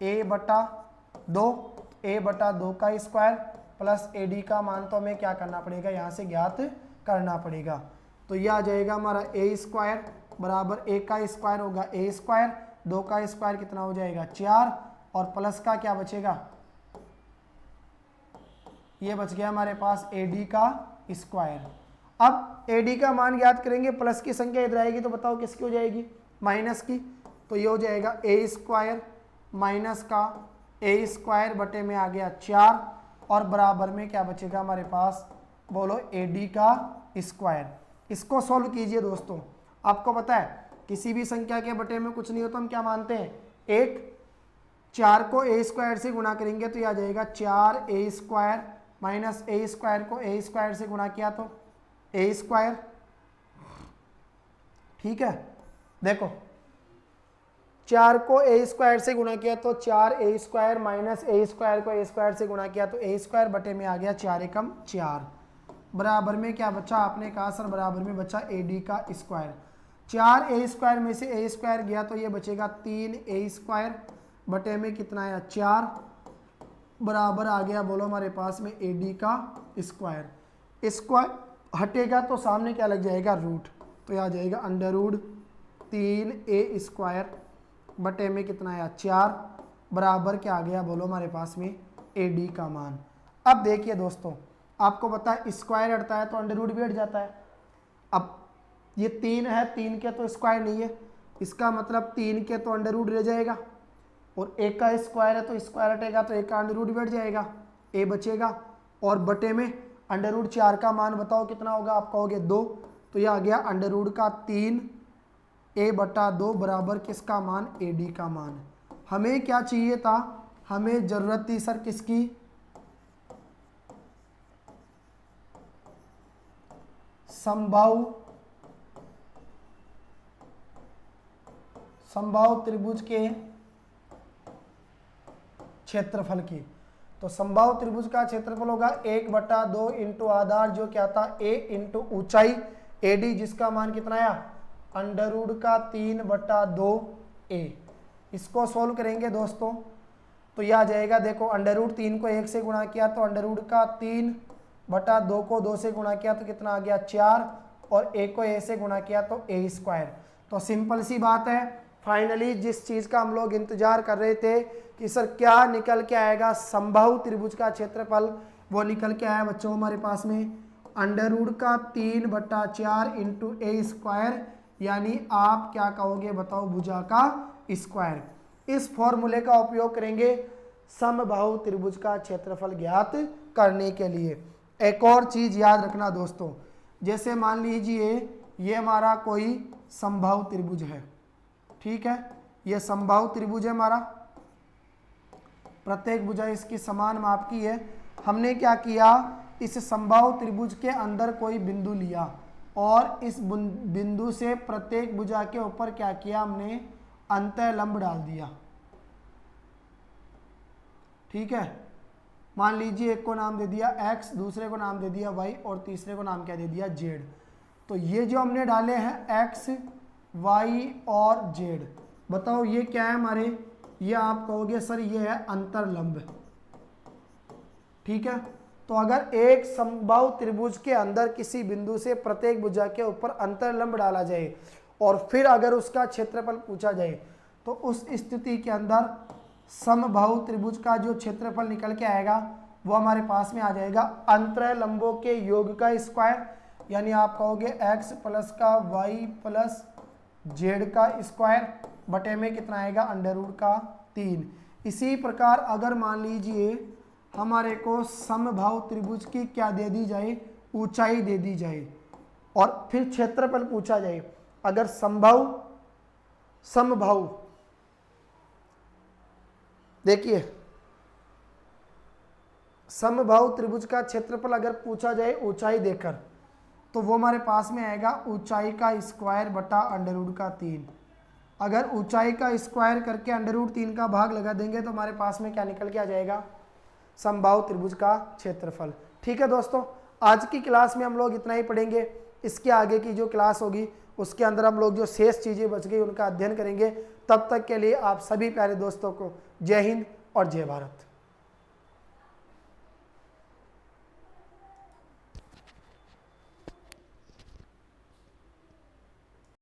a/2, a/2 का स्क्वायर प्लस ए डी का मान तो हमें क्या करना पड़ेगा? यहाँ से ज्ञात करना पड़ेगा। तो यह आ जाएगा हमारा ए स्क्वायर बराबर ए का स्क्वायर होगा ए स्क्वायर, 2 का स्क्वायर कितना हो जाएगा? 4, और प्लस का क्या बचेगा? ये बच गया हमारे पास ए डी का स्क्वायर। अब ए डी का मान ज्ञात करेंगे, प्लस की संख्या इधर आएगी तो बताओ किसकी हो जाएगी? माइनस की। तो ये हो जाएगा ए स्क्वायर माइनस का ए स्क्वायर बटे में आ गया 4, और बराबर में क्या बचेगा हमारे पास? बोलो ए डी का स्क्वायर। इसको सोल्व कीजिए दोस्तों। आपको पता है किसी भी संख्या के बटे में कुछ नहीं हो तो हम क्या मानते हैं? एक 4 को ए स्क्वायर से गुणा करेंगे तो यह आ जाएगा 4a स्क्वायर माइनस ए स्क्वायर को ए स्क्वायर से गुणा किया तो ए स्क्वायर। ठीक है, देखो 4 को ए स्क्वायर से गुणा किया तो 4a स्क्वायर माइनस ए स्क्वायर को ए स्क्वायर से गुणा किया तो ए स्क्वायर बटे में आ गया 4 एकम 4, बराबर में क्या बचा? आपने कहा सर बराबर में बचा ए डी का स्क्वायर। 4a स्क्वायर में से ए स्क्वायर गया तो ये बचेगा 3a स्क्वायर बटे में कितना आया? 4, बराबर आ गया बोलो हमारे पास में ए डी का स्क्वायर। स्क्वायर हटेगा तो सामने क्या लग जाएगा? रूट, तो यह आ जाएगा अंडर रूट 3a स्क्वायर बटे में कितना आया? 4, बराबर क्या आ गया बोलो हमारे पास में ए डी का मान। अब देखिए दोस्तों, आपको पता है स्क्वायर हटता है तो अंडर रूट भी हट जाता है। अब ये 3 है, 3 के तो स्क्वायर नहीं है, इसका मतलब 3 के तो अंडर रूट रह जाएगा, और एक का स्क्वायर है तो स्क्वायर हटेगा तो एक का अंडर रूट बैठ जाएगा, ए बचेगा, और बटे में अंडर रूट 4 का मान बताओ कितना होगा? आप कहोगे 2, तो यह आ गया अंडर रूट का 3a/2 बराबर किसका मान? ए डी का मान। हमें क्या चाहिए था? हमें जरूरत थी सर किसकी? समबाहु त्रिभुज के क्षेत्रफल की। तो समबाहु त्रिभुज का क्षेत्रफल होगा 1/2 इंटू आधार जो क्या था? a इंटू ऊंचाई ए डी, जिसका मान कितना आया? अंडर रूट का 3/2a। इसको सोल्व करेंगे दोस्तों तो यह आ जाएगा, देखो अंडर रूट 3 को 1 से गुणा किया तो अंडर रूट का 3/2 को 2 से गुणा किया तो कितना आ गया? 4, और a को a से गुणा किया तो a स्क्वायर। तो सिंपल सी बात है, फाइनली जिस चीज़ का हम लोग इंतजार कर रहे थे कि सर क्या निकल के आएगा समबाहु त्रिभुज का क्षेत्रफल, वो निकल के आया बच्चों हमारे पास में √3/4 इंटू ए स्क्वायर, यानी आप क्या कहोगे बताओ, भुजा का स्क्वायर। इस फॉर्मूले का उपयोग करेंगे समबाहु त्रिभुज का क्षेत्रफल ज्ञात करने के लिए। एक और चीज याद रखना दोस्तों, जैसे मान लीजिए ये हमारा कोई समबाहु त्रिभुज है, ठीक है, ये समबाहु त्रिभुज है हमारा, प्रत्येक भुजा इसकी समान माप की है। हमने क्या किया, इस समबाहु त्रिभुज के अंदर कोई बिंदु लिया और इस बिंदु से प्रत्येक भुजा के ऊपर क्या किया, हमने अंतःलंब डाल दिया, ठीक है। मान लीजिए एक को नाम दे दिया x, दूसरे को नाम दे दिया y और तीसरे को नाम क्या दे दिया z। तो ये जो हमने डाले हैं x, y और z, बताओ ये क्या है हमारे, ये आप कहोगे सर ये है अंतर्लंब, ठीक है। तो अगर एक समबाहु त्रिभुज के अंदर किसी बिंदु से प्रत्येक भुजा के ऊपर अंतर्लंब डाला जाए और फिर अगर उसका क्षेत्रफल पूछा जाए, तो उस स्थिति के अंदर समबाहु त्रिभुज का जो क्षेत्रफल निकल के आएगा वो हमारे पास में आ जाएगा अंतर्लंबों के योग का स्क्वायर, यानी आप कहोगे x प्लस का y प्लस z का स्क्वायर बटे में कितना आएगा, √3। इसी प्रकार अगर मान लीजिए हमारे को समबाहु त्रिभुज की क्या दे दी जाए, ऊंचाई दे दी जाए और फिर क्षेत्रफल पूछा जाए। अगर समबाहु देखिए समबाहु त्रिभुज का क्षेत्रफल अगर पूछा जाए ऊंचाई देकर, तो वो हमारे पास में आएगा ऊंचाई का स्क्वायर बटा √3। अगर ऊंचाई का स्क्वायर करके √3 का भाग लगा देंगे तो हमारे पास में क्या निकल के आ जाएगा, समबाहु त्रिभुज का क्षेत्रफल। ठीक है दोस्तों, आज की क्लास में हम लोग इतना ही पढ़ेंगे। इसके आगे की जो क्लास होगी उसके अंदर हम लोग जो शेष चीज़ें बच गई उनका अध्ययन करेंगे। तब तक के लिए आप सभी प्यारे दोस्तों को जय हिंद और जय भारत।